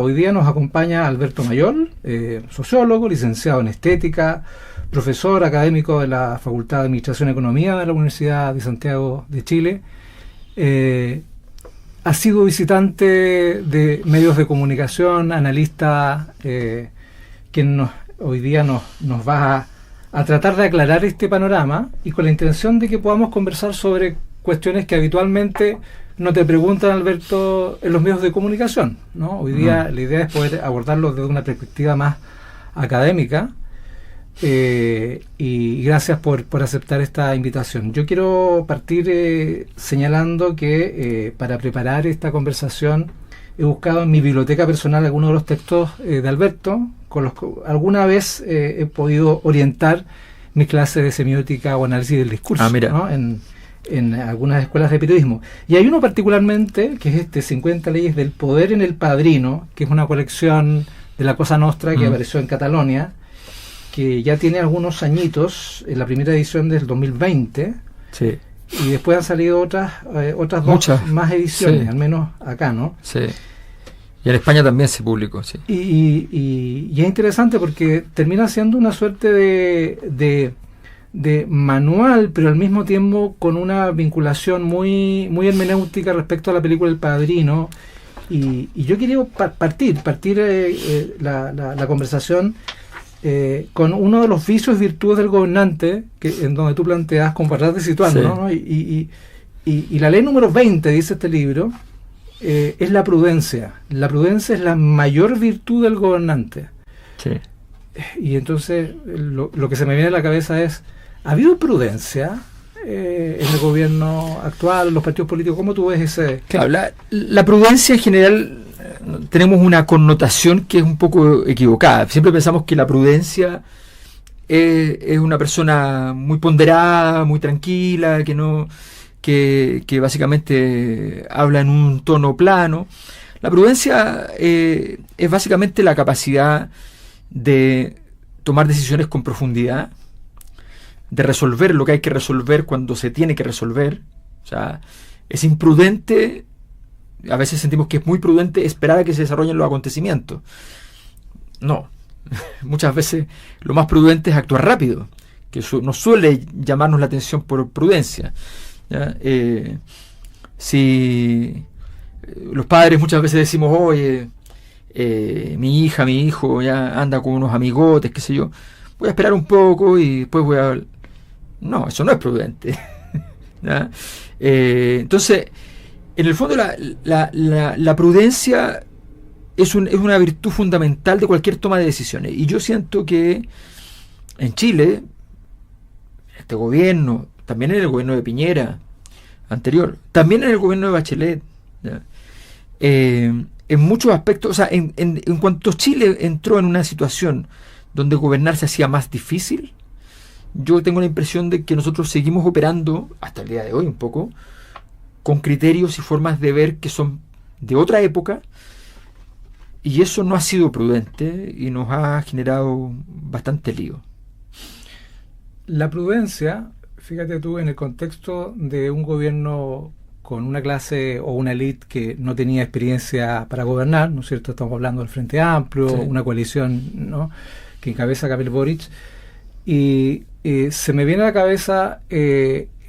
Hoy día nos acompaña Alberto Mayol, sociólogo, licenciado en estética, profesor académico de la Facultad de Administración y Economía de la Universidad de Santiago de Chile. Ha sido visitante de medios de comunicación, analista, quien hoy día nos va a tratar de aclarar este panorama, y con la intención de que podamos conversar sobre cuestiones que habitualmente no te preguntan, Alberto, en los medios de comunicación, ¿no? Hoy día la idea es poder abordarlo desde una perspectiva más académica, y gracias por aceptar esta invitación. Yo quiero partir señalando que para preparar esta conversación he buscado en mi biblioteca personal algunos de los textos de Alberto, con los que alguna vez he podido orientar mis clases de semiótica o análisis del discurso, ¿no? En algunas escuelas de periodismo. Y hay uno particularmente, que es 50 leyes del poder en el Padrino, que es una colección de la Cosa Nostra que apareció en Cataluña, que ya tiene algunos añitos, en la primera edición del 2020, sí. Y después han salido otras dos más ediciones, sí. Al menos acá, ¿no? Sí. Y en España también se publicó, sí. Y es interesante porque termina siendo una suerte de manual, pero al mismo tiempo con una vinculación muy hermenéutica respecto a la película El Padrino. Y yo quería partir la conversación con uno de los vicios y virtudes del gobernante, en donde tú planteas, como para de situando, sí. ¿No? Y la ley número 20, dice este libro, es la prudencia. La prudencia es la mayor virtud del gobernante. Sí. Y entonces lo que se me viene a la cabeza es, ¿ha habido prudencia en el gobierno actual, en los partidos políticos? ¿Cómo tú ves ese...? Claro, la prudencia en general tenemos una connotación que es un poco equivocada. Siempre pensamos que la prudencia es una persona muy ponderada, muy tranquila, que básicamente habla en un tono plano. La prudencia es básicamente la capacidad de tomar decisiones con profundidad, de resolver lo que hay que resolver cuando se tiene que resolver. O sea, es imprudente, a veces sentimos que es muy prudente esperar a que se desarrollen los acontecimientos. No, muchas veces lo más prudente es actuar rápido, que no suele llamarnos la atención por prudencia, ¿ya? Si los padres muchas veces decimos, oye, mi hija, mi hijo ya anda con unos amigotes, qué sé yo, voy a esperar un poco y después voy a... No, eso no es prudente. ¿Ya? Entonces, en el fondo la prudencia es una virtud fundamental de cualquier toma de decisiones. Y yo siento que en Chile, este gobierno, también en el gobierno de Piñera anterior, también en el gobierno de Bachelet, ¿ya? En muchos aspectos, o sea, en cuanto Chile entró en una situación donde gobernar se hacía más difícil, yo tengo la impresión de que nosotros seguimos operando, hasta el día de hoy un poco, con criterios y formas de ver que son de otra época, y eso no ha sido prudente y nos ha generado bastante lío. La prudencia, fíjate tú, en el contexto de un gobierno con una clase o una élite que no tenía experiencia para gobernar, ¿no es cierto? Estamos hablando del Frente Amplio, sí. Una coalición, ¿no?, que encabeza Gabriel Boric, y se me viene a la cabeza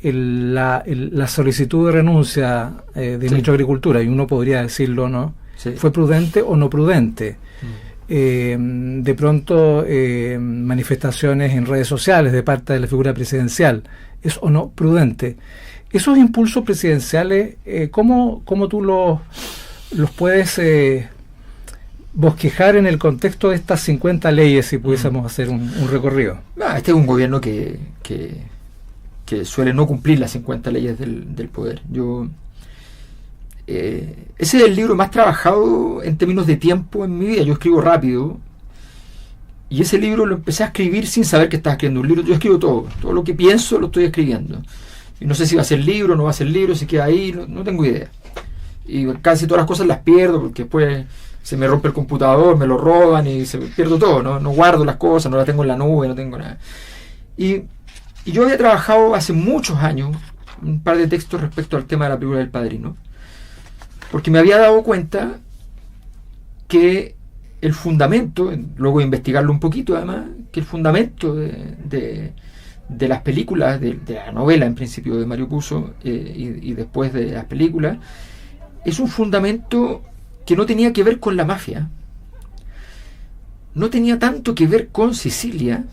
la solicitud de renuncia del ministro de Agricultura, y uno podría decirlo, ¿no? Sí. ¿Fue prudente o no prudente? De pronto manifestaciones en redes sociales de parte de la figura presidencial, ¿es o no prudente? Esos impulsos presidenciales, ¿cómo tú los puedes bosquejar en el contexto de estas 50 leyes, si pudiésemos hacer un recorrido? Este es un gobierno que suele no cumplir las 50 leyes del poder. Ese es el libro más trabajado en términos de tiempo en mi vida. Yo escribo rápido, y ese libro lo empecé a escribir sin saber que estaba escribiendo un libro. Yo escribo todo lo que pienso lo estoy escribiendo, y no sé si va a ser libro, no va a ser libro, si queda ahí, no tengo idea, y casi todas las cosas las pierdo porque después se me rompe el computador, me lo roban y pierdo todo, no guardo las cosas, no las tengo en la nube, no tengo nada. Y yo había trabajado hace muchos años un par de textos respecto al tema de la película del Padrino, porque me había dado cuenta que el fundamento, luego de investigarlo un poquito además, que el fundamento de las películas, de la novela en principio de Mario Puzo y después de las películas, es un fundamento que no tenía que ver con la mafia, no tenía tanto que ver con Sicilia,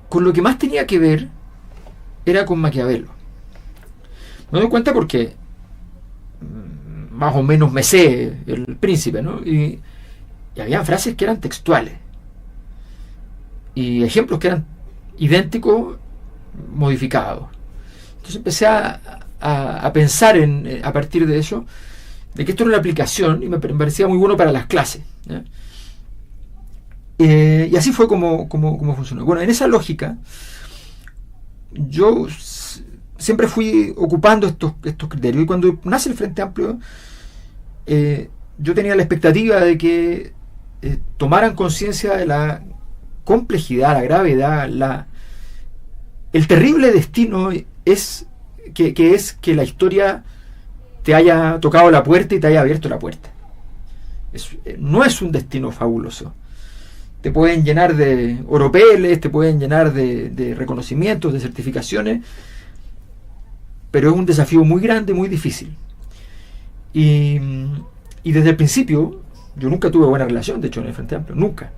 con lo que más tenía que ver era con Maquiavelo. Me doy cuenta porque más o menos me sé El Príncipe, ¿no? Y había frases que eran textuales y ejemplos que eran idénticos modificados. Entonces empecé a pensar a partir de eso, de que esto era una aplicación y me parecía muy bueno para las clases, ¿ya? Y así fue como funcionó. Bueno, en esa lógica yo siempre fui ocupando estos criterios, y cuando nace el Frente Amplio yo tenía la expectativa de que tomaran conciencia de la complejidad, la gravedad, el terrible destino es que la historia te haya tocado la puerta y te haya abierto la puerta. No es un destino fabuloso. Te pueden llenar de oropeles, te pueden llenar de reconocimientos, de certificaciones, pero es un desafío muy grande, muy difícil. Y desde el principio, yo nunca tuve buena relación, de hecho, en el Frente Amplio, nunca.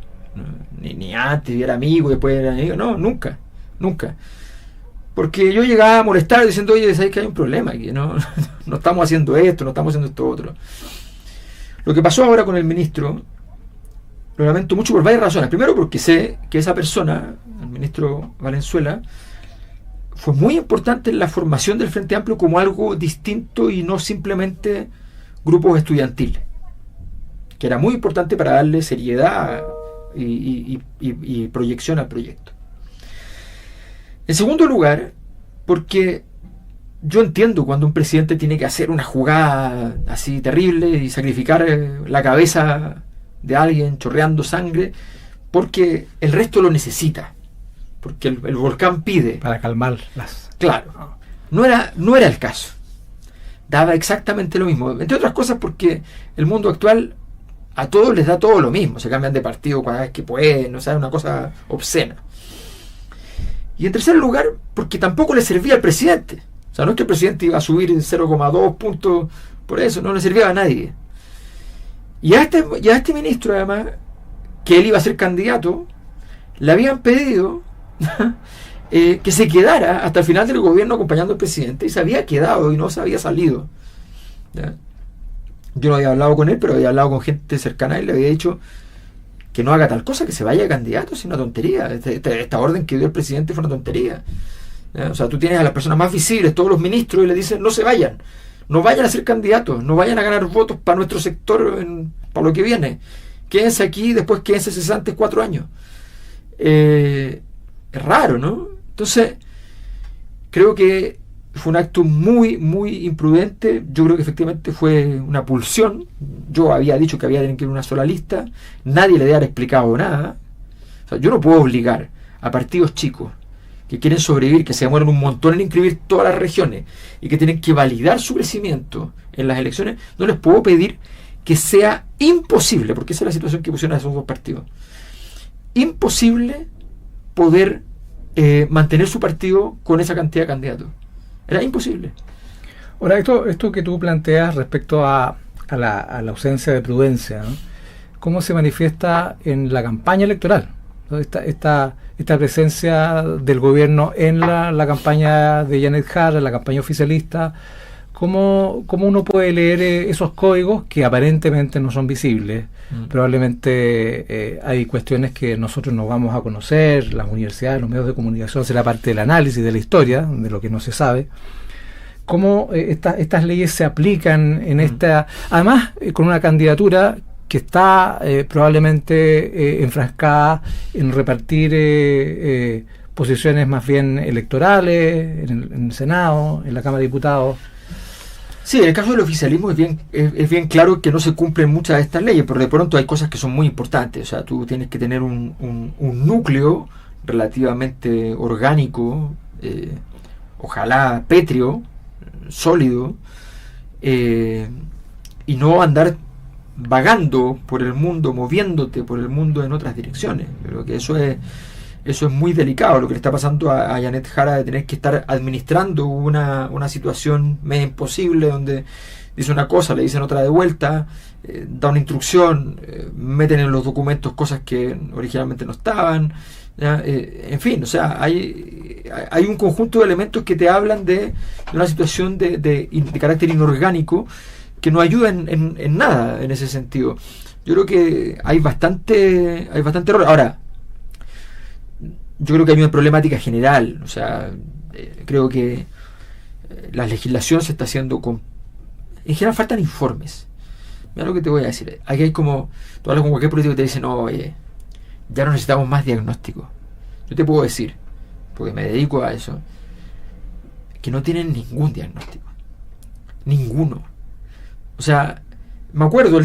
Ni antes era amigo, después era amigo, no, nunca. Porque yo llegaba a molestar diciendo, oye, ¿sabes que hay un problema aquí? No estamos haciendo esto, no estamos haciendo esto otro. Lo que pasó ahora con el ministro, lo lamento mucho por varias razones. Primero, porque sé que esa persona, el ministro Valenzuela, fue muy importante en la formación del Frente Amplio como algo distinto y no simplemente grupos estudiantiles, que era muy importante para darle seriedad y proyección al proyecto. En segundo lugar, porque yo entiendo cuando un presidente tiene que hacer una jugada así terrible y sacrificar la cabeza de alguien chorreando sangre, porque el resto lo necesita, porque el volcán pide. Para calmarlas. Claro, no era el caso. Daba exactamente lo mismo, entre otras cosas porque el mundo actual a todos les da todo lo mismo, se cambian de partido cada vez que pueden, o sea, es una cosa obscena. Y en tercer lugar, porque tampoco le servía al presidente. O sea, no es que el presidente iba a subir 0,2 puntos por eso, no le servía a nadie. Y a este ministro, además, que él iba a ser candidato, le habían pedido que se quedara hasta el final del gobierno acompañando al presidente, y se había quedado y no se había salido, ¿ya? Yo no había hablado con él, pero había hablado con gente cercana a él, le había dicho que no haga tal cosa, que se vaya de candidato, es una tontería. Esta orden que dio el presidente fue una tontería, ¿ya? O sea, tú tienes a las personas más visibles, todos los ministros, y le dicen no se vayan, no vayan a ser candidatos, no vayan a ganar votos para nuestro sector para lo que viene, quédense aquí, después quédense cesantes 4 años. Es raro, ¿no? Entonces creo que fue un acto muy, muy imprudente. Yo creo que efectivamente fue una pulsión. Yo había dicho que había que ir a una sola lista, nadie le había explicado nada. O sea, yo no puedo obligar a partidos chicos que quieren sobrevivir, que se demoran un montón en inscribir todas las regiones y que tienen que validar su crecimiento en las elecciones, no les puedo pedir que sea imposible, porque esa es la situación que pusieron a esos dos partidos, imposible poder mantener su partido con esa cantidad de candidatos. Era imposible. Ahora, esto que tú planteas respecto a la ausencia de prudencia, ¿no? ¿Cómo se manifiesta en la campaña electoral, ¿no? Esta presencia del gobierno en la campaña de Janet Jara, la campaña oficialista? ¿Cómo uno puede leer esos códigos que aparentemente no son visibles? Probablemente hay cuestiones que nosotros no vamos a conocer, las universidades, los medios de comunicación, será parte del análisis de la historia, de lo que no se sabe. ¿Cómo estas leyes se aplican en esta... Además, con una candidatura que está probablemente enfrascada en repartir posiciones más bien electorales en el Senado, en la Cámara de Diputados? Sí, en el caso del oficialismo es bien claro que no se cumplen muchas de estas leyes, pero de pronto hay cosas que son muy importantes. O sea, tú tienes que tener un núcleo relativamente orgánico, ojalá pétreo, sólido, y no andar vagando por el mundo, moviéndote por el mundo en otras direcciones. Creo que eso es muy delicado, lo que le está pasando a Janet Jara, de tener que estar administrando una situación medio imposible, donde dice una cosa, le dicen otra de vuelta, da una instrucción, meten en los documentos cosas que originalmente no estaban, ¿ya? En fin, o sea, hay un conjunto de elementos que te hablan de una situación de carácter inorgánico que no ayuda en nada en ese sentido. Yo creo que hay bastante error. Ahora, yo creo que hay una problemática general, o sea, creo que la legislación se está haciendo en general faltan informes. Mira lo que te voy a decir. Aquí hay como, tú hablas con cualquier político y te dicen, no, oye, ya no necesitamos más diagnóstico. Yo te puedo decir, porque me dedico a eso, que no tienen ningún diagnóstico. Ninguno. O sea, me acuerdo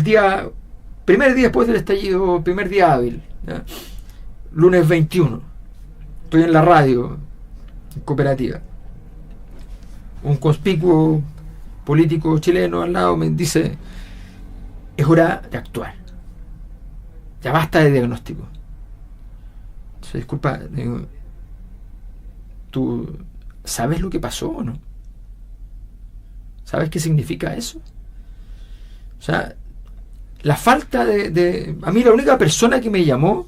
primer día después del estallido, primer día hábil, ¿ya? Lunes 21. Estoy en la radio, en Cooperativa. Un conspicuo político chileno al lado me dice, es hora de actuar, ya basta de diagnóstico. Entonces, disculpa, digo, ¿tú sabes lo que pasó o no? ¿Sabes qué significa eso? O sea, la falta a mí la única persona que me llamó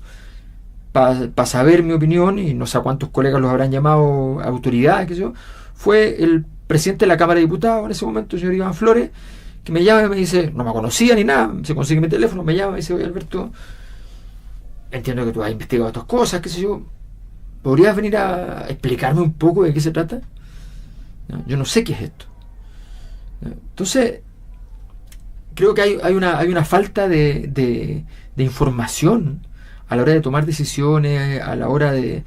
para saber mi opinión, y no sé a cuántos colegas los habrán llamado autoridades, qué sé yo, fue el presidente de la Cámara de Diputados en ese momento, el señor Iván Flores, que me llama y me dice, no me conocía ni nada, se consigue mi teléfono, me llama y me dice, oye Alberto, entiendo que tú has investigado estas cosas, qué sé yo, ¿podrías venir a explicarme un poco de qué se trata? ¿No? Yo no sé qué es esto. ¿No? Entonces, creo que hay una falta de información a la hora de tomar decisiones, a la hora de...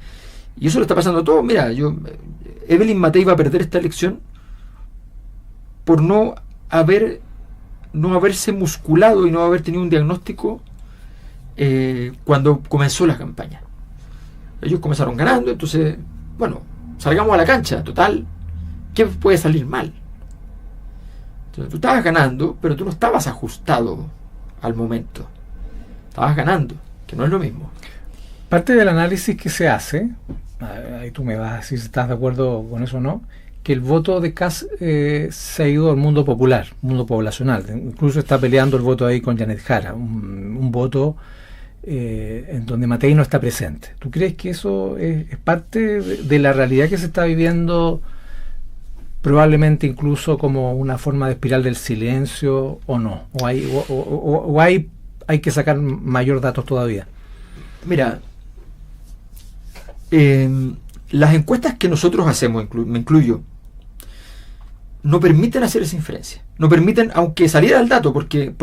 Y eso le está pasando a todo. Mira, Evelyn Matei va a perder esta elección por no haberse musculado y no haber tenido un diagnóstico cuando comenzó la campaña. Ellos comenzaron ganando, entonces, bueno, salgamos a la cancha, total, ¿qué puede salir mal? Entonces, tú estabas ganando, pero tú no estabas ajustado al momento. Estabas ganando, que no es lo mismo. Parte del análisis que se hace, ahí tú me vas a decir si estás de acuerdo con eso o no, que el voto de Kast se ha ido al mundo popular, mundo poblacional. Incluso está peleando el voto ahí con Janet Jara, un voto en donde Matei no está presente. ¿Tú crees que eso es parte de la realidad que se está viviendo, probablemente incluso como una forma de espiral del silencio, o no? ¿O hay que sacar mayor datos todavía? Mira, las encuestas que nosotros hacemos, me incluyo, no permiten hacer esa inferencia. No permiten, aunque saliera el dato, porque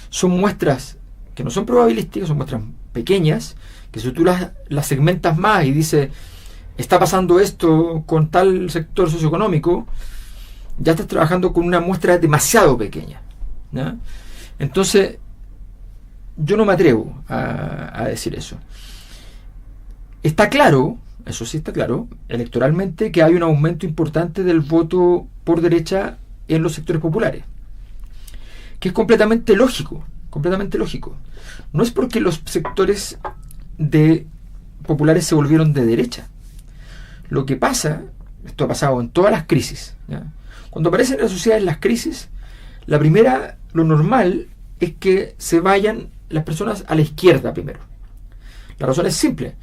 son muestras que no son probabilísticas, son muestras pequeñas, que si tú las segmentas más y dices, está pasando esto con tal sector socioeconómico, ya estás trabajando con una muestra demasiado pequeña, ¿no? Entonces, yo no me atrevo a decir eso. Está claro, eso sí está claro, electoralmente, que hay un aumento importante del voto por derecha en los sectores populares, que es completamente lógico. No es porque los sectores populares se volvieron de derecha. Lo que pasa, esto ha pasado en todas las crisis, ¿ya? Cuando aparecen en las sociedades las crisis, lo normal es que se vayan las personas a la izquierda primero. La razón es simple.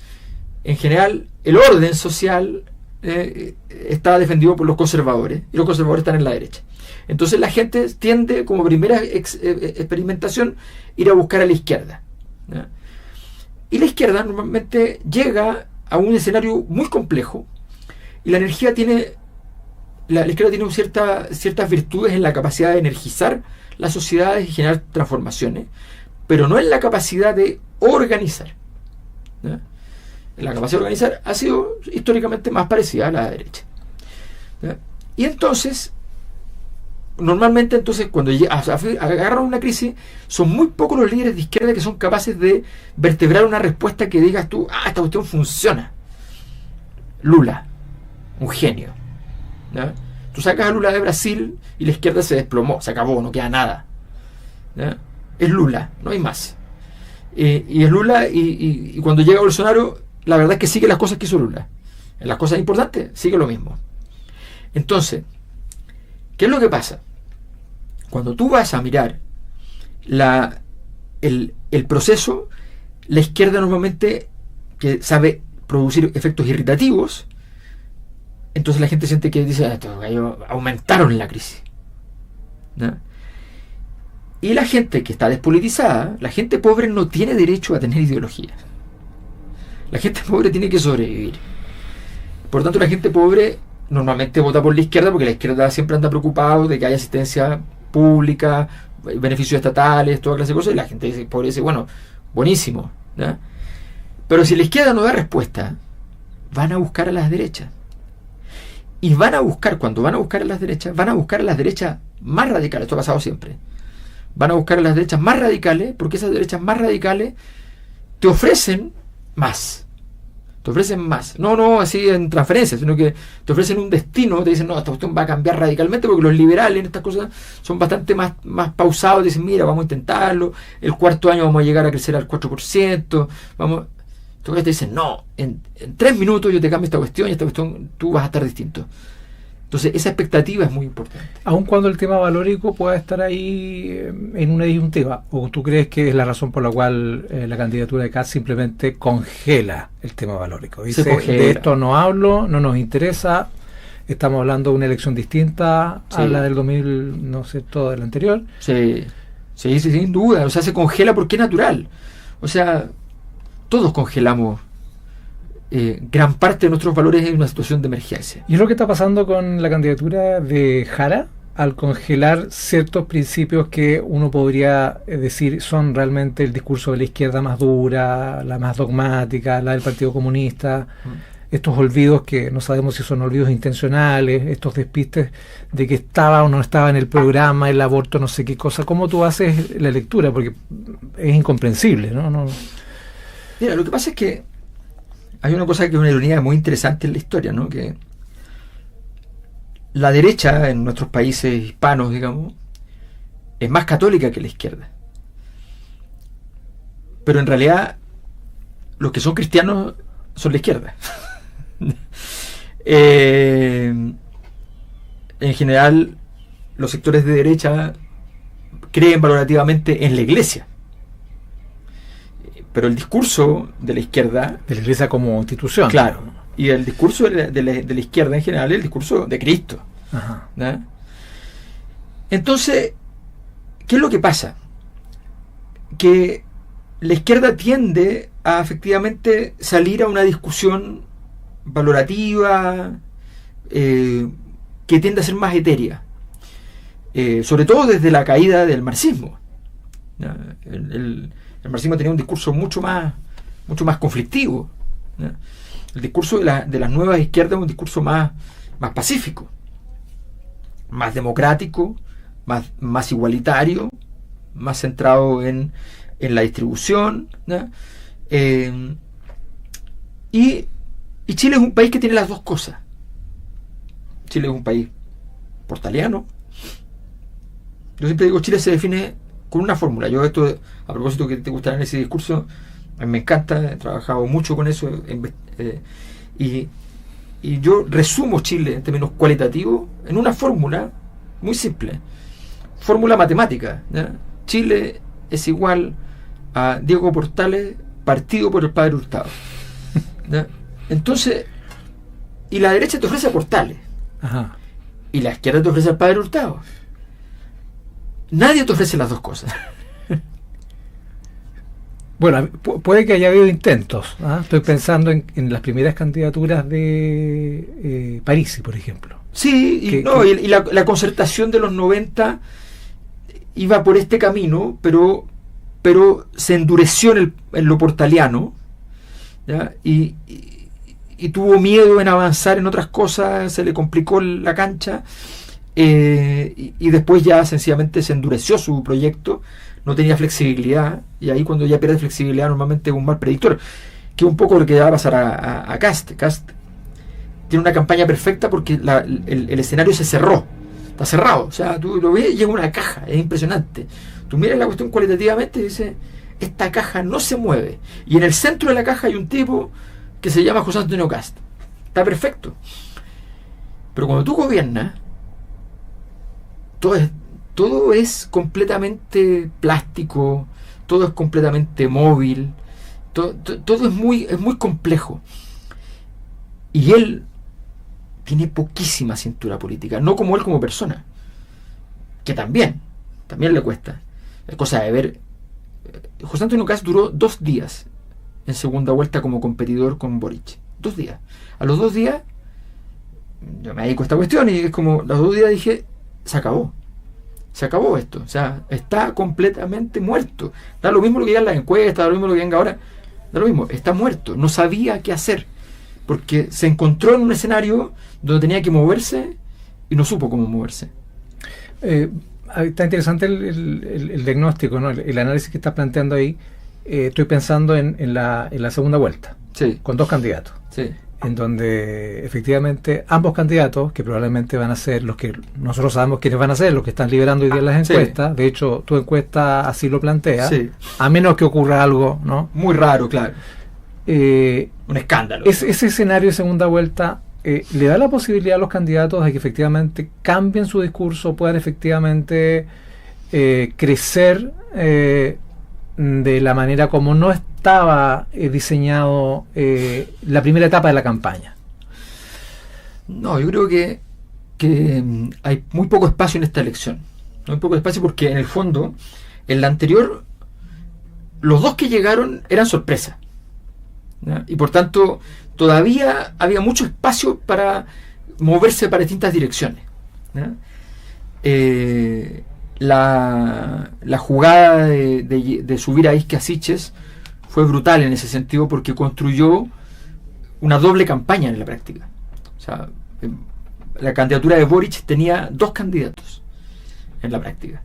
En general, el orden social está defendido por los conservadores, y los conservadores están en la derecha. Entonces la gente tiende, como primera experimentación, ir a buscar a la izquierda, ¿ya? Y la izquierda normalmente llega a un escenario muy complejo, y la izquierda tiene ciertas virtudes en la capacidad de energizar las sociedades y generar transformaciones, pero no en la capacidad de organizar, ¿ya? La capacidad de organizar ha sido históricamente más parecida a la derecha, ¿ya? Y entonces, normalmente, cuando agarran una crisis, son muy pocos los líderes de izquierda que son capaces de vertebrar una respuesta que digas tú, esta cuestión funciona. Lula, un genio, ¿ya? Tú sacas a Lula de Brasil y la izquierda se desplomó, se acabó, no queda nada, ¿ya? es Lula, no hay más. Y es Lula, y cuando llega Bolsonaro, la verdad es que sigue las cosas que hizo Lula. En las cosas importantes, sigue lo mismo. Entonces, ¿qué es lo que pasa? Cuando tú vas a mirar el proceso, la izquierda normalmente, que sabe producir efectos irritativos, entonces la gente siente que dice, estos gallos aumentaron la crisis, ¿no? Y la gente que está despolitizada, la gente pobre no tiene derecho a tener ideología. La gente pobre tiene que sobrevivir. Por tanto, la gente pobre normalmente vota por la izquierda, porque la izquierda siempre anda preocupado de que haya asistencia pública, beneficios estatales, toda clase de cosas, y la gente pobre dice, bueno, buenísimo, ¿no? Pero si la izquierda no da respuesta, van a buscar a las derechas. Y cuando van a buscar a las derechas, van a buscar a las derechas más radicales. Esto ha pasado siempre. Van a buscar a las derechas más radicales, porque esas derechas más radicales te ofrecen más. Te ofrecen más. No así en transferencias, sino que te ofrecen un destino. Te dicen, no, esta cuestión va a cambiar radicalmente, porque los liberales en estas cosas son bastante más pausados. Dicen, mira, vamos a intentarlo. El cuarto año vamos a llegar a crecer al 4%. Vamos. Entonces te dicen, no, en 3 minutos yo te cambio esta cuestión, y esta cuestión tú vas a estar distinto. Entonces esa expectativa es muy importante. Aun cuando el tema valórico pueda estar ahí en una disyuntiva, ¿o tú crees que es la razón por la cual la candidatura de Kast simplemente congela el tema valórico? Dice, de esto no hablo, no nos interesa, estamos hablando de una elección distinta a la del 2000, no sé, todo del anterior. Sí, sin duda. O sea, se congela porque es natural. O sea, todos congelamos gran parte de nuestros valores en una situación de emergencia. ¿Y es lo que está pasando con la candidatura de Jara? Al congelar ciertos principios que uno podría decir son realmente el discurso de la izquierda más dura, la más dogmática, la del Partido Comunista, estos olvidos que no sabemos si son olvidos intencionales, estos despistes de que estaba o no estaba en el programa, el aborto, no sé qué cosa. ¿Cómo tú haces la lectura? Porque es incomprensible, ¿no? Mira, lo que pasa es que hay una cosa que es una ironía muy interesante en la historia, ¿no? Que la derecha en nuestros países hispanos, digamos, es más católica que la izquierda. Pero en realidad los que son cristianos son la izquierda. En general, los sectores de derecha creen valorativamente en la iglesia. Pero el discurso de la izquierda... De la iglesia como institución. Claro. Y el discurso de la izquierda en general es el discurso de Cristo. Ajá. ¿No? Entonces, ¿qué es lo que pasa? Que la izquierda tiende a efectivamente salir a una discusión valorativa, que tiende a ser más etérea. Sobre todo desde la caída del marxismo. ¿No? El marxismo tenía un discurso mucho más conflictivo, ¿no? El discurso de las nuevas izquierdas es un discurso más pacífico, más democrático, más igualitario, más centrado en la distribución, ¿no? Y Chile es un país que tiene las dos cosas. Chile es un país portaliano. Yo siempre digo, Chile se define con una fórmula. Yo esto, a propósito que te gustará en ese discurso, a mí me encanta, he trabajado mucho con eso, y yo resumo Chile en términos cualitativos en una fórmula muy simple, fórmula matemática, ¿ya? Chile es igual a Diego Portales partido por el padre Hurtado, ¿ya? Entonces, y la derecha te ofrece a Portales. Ajá. Y la izquierda te ofrece al padre Hurtado. Nadie te ofrece las dos cosas. Bueno, puede que haya habido intentos, ¿ah? Estoy pensando en las primeras candidaturas de Parisi, por ejemplo. Sí, y la concertación de los 90 iba por este camino, pero se endureció en lo portaliano, ¿ya? Y tuvo miedo en avanzar en otras cosas, se le complicó la cancha, y después ya sencillamente se endureció su proyecto, no tenía flexibilidad, y ahí cuando ya pierde flexibilidad normalmente es un mal predictor, que es un poco lo que va a pasar a Kast. Kast tiene una campaña perfecta porque el escenario se cerró, está cerrado, o sea, tú lo ves y es una caja, es impresionante. Tú miras la cuestión cualitativamente y dices, esta caja no se mueve. Y en el centro de la caja hay un tipo que se llama José Antonio Kast. Está perfecto. Pero cuando tú gobiernas, todo es completamente plástico, todo es completamente móvil, todo es muy complejo. Y él tiene poquísima cintura política, no como él como persona, que también le cuesta. Es cosa de ver. José Antonio Kast duró 2 días en segunda vuelta como competidor con Boric. 2 días. A los 2 días, yo me dedico a esta cuestión y es como, los 2 días dije, se acabó esto, o sea, está completamente muerto. Da lo mismo lo que digan las encuestas, da lo mismo lo que venga ahora, da lo mismo, está muerto, no sabía qué hacer, porque se encontró en un escenario donde tenía que moverse y no supo cómo moverse. Está interesante el diagnóstico, ¿no? El análisis que estás planteando ahí. Estoy pensando en la segunda vuelta, sí, con 2 candidatos. Sí. En donde efectivamente ambos candidatos, que probablemente van a ser los que nosotros sabemos quiénes van a ser, los que están liberando hoy día las encuestas, sí. De hecho tu encuesta así lo plantea, sí. A menos que ocurra algo, ¿no? Muy raro, claro. Un escándalo. Ese escenario de segunda vuelta le da la posibilidad a los candidatos de que efectivamente cambien su discurso, puedan efectivamente crecer de la manera como no estaba diseñado la primera etapa de la campaña. No, yo creo que hay muy poco espacio en esta elección. Muy poco espacio porque en el fondo, en la anterior, los 2 que llegaron eran sorpresa, ¿ya? Y por tanto, todavía había mucho espacio para moverse para distintas direcciones, ¿ya? La jugada de subir a Isquia Siches fue brutal en ese sentido porque construyó una doble campaña en la práctica. O sea, la candidatura de Boric tenía 2 candidatos en la práctica,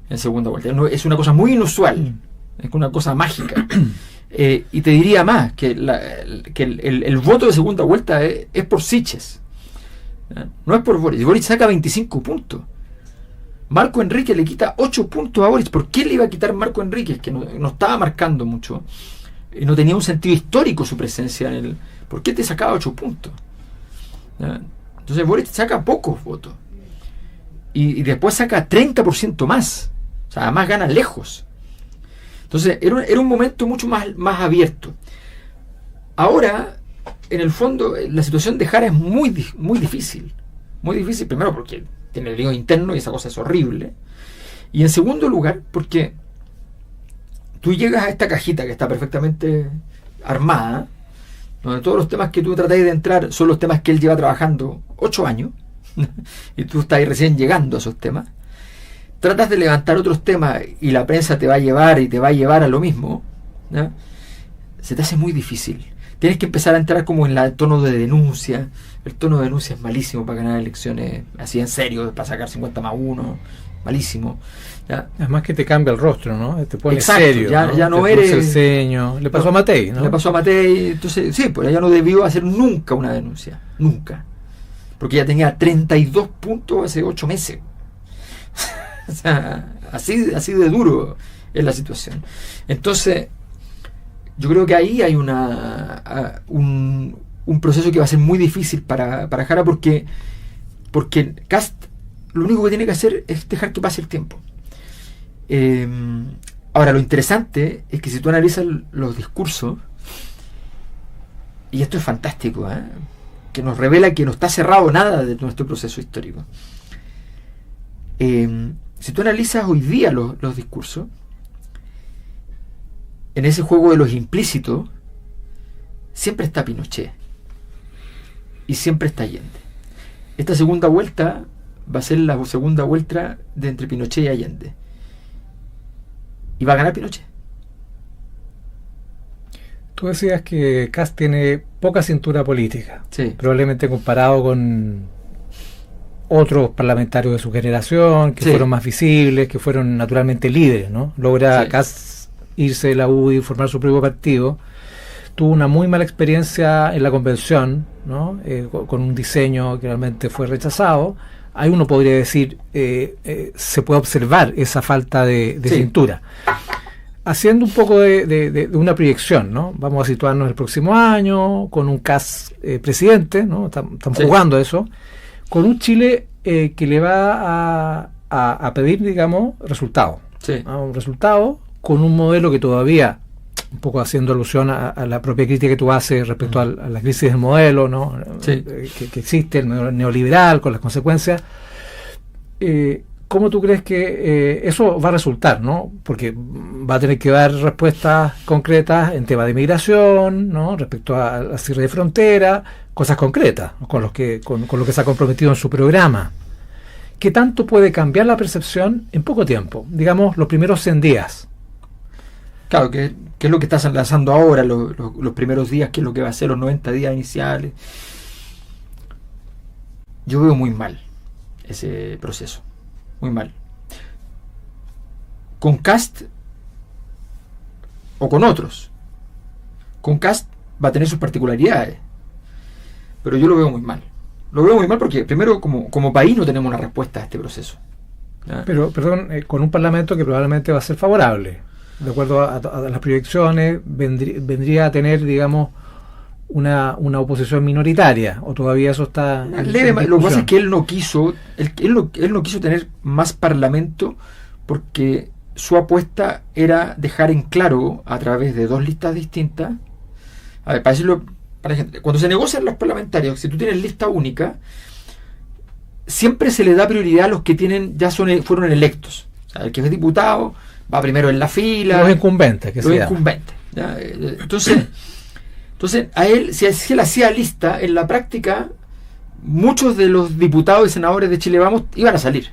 en segunda vuelta. Es una cosa muy inusual, es una cosa mágica. Y te diría más, que el voto de segunda vuelta es por Siches, no es por Boric. Boric saca 25 puntos. Marco Enrique le quita 8 puntos a Boric. ¿Por qué le iba a quitar Marco Enrique? Es que no estaba marcando mucho. Y no tenía un sentido histórico su presencia en el... ¿Por qué te sacaba 8 puntos? ¿Ya? Entonces Boric saca pocos votos. Y después saca 30% más. O sea, además gana lejos. Entonces era un momento mucho más abierto. Ahora, en el fondo, la situación de Jara es muy difícil. Muy difícil, primero porque tiene el lío interno y esa cosa es horrible. Y en segundo lugar, porque tú llegas a esta cajita que está perfectamente armada, donde todos los temas que tú tratáis de entrar son los temas que él lleva trabajando 8 años, y tú estás ahí recién llegando a esos temas. Tratas de levantar otros temas y la prensa te va a llevar a lo mismo, ¿no? Se te hace muy difícil. Tienes que empezar a entrar como en el tono de denuncia. El tono de denuncia es malísimo para ganar elecciones así en serio, para sacar 50+1, malísimo, ¿ya? Además que te cambia el rostro, ¿no? Te pone exacto, serio, ya no te eres el ceño. Le pasó a Matei, ¿no? Le pasó a Matei, entonces sí, pues ella no debió hacer nunca una denuncia, nunca, porque ya tenía 32 puntos hace 8 meses. O sea, así de duro es la situación. Entonces yo creo que ahí hay un proceso que va a ser muy difícil para Jara, porque Kast lo único que tiene que hacer es dejar que pase el tiempo. Ahora, lo interesante es que si tú analizas los discursos, y esto es fantástico, que nos revela que no está cerrado nada de nuestro proceso histórico. Si tú analizas hoy día los discursos, en ese juego de los implícitos, siempre está Pinochet y siempre está Allende. Esta segunda vuelta va a ser la segunda vuelta de entre Pinochet y Allende. Y va a ganar Pinochet. Tú decías que Kast tiene poca cintura política, sí, probablemente comparado con otros parlamentarios de su generación, que sí, fueron más visibles, que fueron naturalmente líderes, ¿no? Logra sí, Kast irse de la UDI y formar su propio partido. Tuvo una muy mala experiencia en la convención, ¿no? Con un diseño que realmente fue rechazado. ahí uno podría decir, se puede observar esa falta de Sí. cintura. Haciendo un poco de una proyección, ¿no? Vamos a situarnos el próximo año con un Kast presidente, ¿no? Estamos Sí. jugando eso, con un Chile que le va a pedir, digamos, resultados. Sí. Un resultado con un modelo que todavía, un poco haciendo alusión a la propia crítica que tú haces respecto a la crisis del modelo, ¿no? Sí. Que existe, el modelo neoliberal, con las consecuencias. ¿Cómo tú crees que eso va a resultar, ¿no? Porque va a tener que dar respuestas concretas en temas de migración, ¿no? Respecto al cierre de frontera, cosas concretas, ¿no? con lo que se ha comprometido en su programa. ¿Qué tanto puede cambiar la percepción en poco tiempo? Digamos, los primeros 100 días. Claro, que es lo que estás lanzando ahora, los primeros días, que es lo que va a ser los 90 días iniciales. Yo veo muy mal ese proceso. Muy mal. Con Kast o con otros. Con Kast va a tener sus particularidades. Pero yo lo veo muy mal. Lo veo muy mal porque, primero, como país no tenemos una respuesta a este proceso. ¿Ya? Pero, perdón, con un parlamento que probablemente va a ser favorable. De acuerdo a las proyecciones, vendría a tener, digamos, una oposición minoritaria, o todavía eso está en Lo que discusión. pasa es que él no quiso tener más parlamento porque su apuesta era dejar en claro a través de dos listas distintas. A ver, para decirlo para la gente, cuando se negocian los parlamentarios, si tú tienes lista única, siempre se le da prioridad a los que fueron electos. O sea, el que es diputado va primero en la fila. Los incumbentes, que Los se llama. incumbentes. ¿Ya? Entonces, a él, si él hacía lista, en la práctica, muchos de los diputados y senadores de Chile Vamos iban a salir.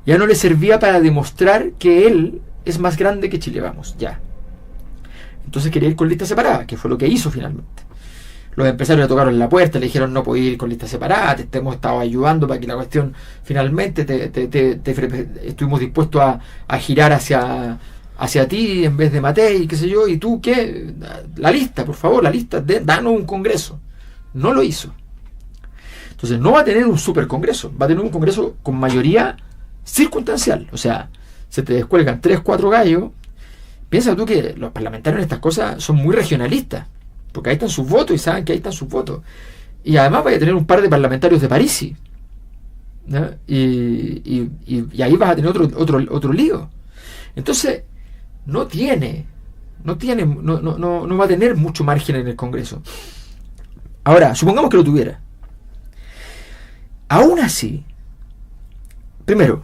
Ya no le servía para demostrar que él es más grande que Chile Vamos, ya. Entonces quería ir con lista separada, que fue lo que hizo finalmente. Los empresarios le tocaron la puerta, le dijeron no podía ir con lista separada, te hemos estado ayudando para que la cuestión finalmente estuvimos dispuestos a girar hacia ti en vez de Matei, qué sé yo, y tú qué, la lista, por favor, la lista, danos un congreso. No lo hizo. Entonces no va a tener un super congreso, va a tener un congreso con mayoría circunstancial, o sea, se te descuelgan 3-4 gallos. Piensa tú que los parlamentarios en estas cosas son muy regionalistas, porque ahí están sus votos y saben que ahí están sus votos, y además vaya a tener un par de parlamentarios de París, ¿no? y ahí vas a tener otro lío. Entonces no va a tener mucho margen en el Congreso. Ahora, supongamos que lo tuviera. Aún así, primero,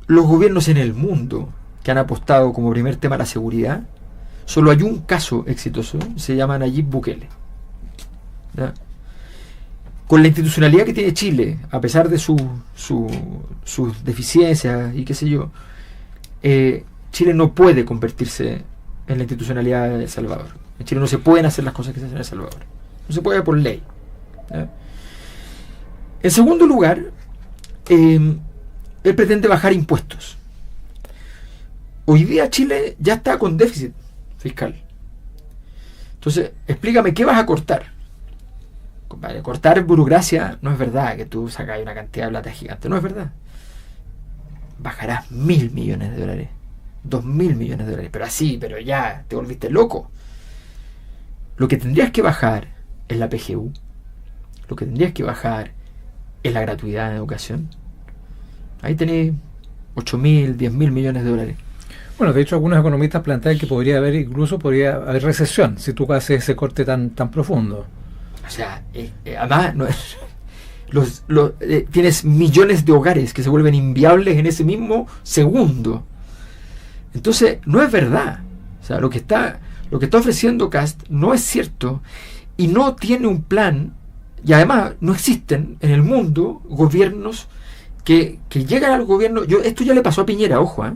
los gobiernos en el mundo que han apostado como primer tema a la seguridad, solo hay un caso exitoso, se llama Nayib Bukele. ¿Ya? Con la institucionalidad que tiene Chile, a pesar de sus deficiencias y qué sé yo, Chile no puede convertirse en la institucionalidad de El Salvador. En Chile no se pueden hacer las cosas que se hacen en El Salvador. No se puede por ley. ¿Ya? En segundo lugar, él pretende bajar impuestos. Hoy día Chile ya está con déficit fiscal. Entonces, explícame, ¿qué vas a cortar? Compadre, cortar burocracia no es verdad que tú sacas una cantidad de plata gigante. No es verdad. Bajarás 1.000 millones de dólares. 2.000 millones de dólares. Pero así, pero ya, te volviste loco. Lo que tendrías que bajar es la PGU. Lo que tendrías que bajar es la gratuidad en educación. Ahí tenés 8.000, 10.000 millones de dólares. Bueno, de hecho, algunos economistas plantean que podría haber recesión si tú haces ese corte tan profundo. O sea, además tienes millones de hogares que se vuelven inviables en ese mismo segundo. Entonces, no es verdad. O sea, lo que está ofreciendo Kast no es cierto y no tiene un plan. Y además, no existen en el mundo gobiernos que llegan al gobierno. Esto ya le pasó a Piñera, ojo, ¿eh?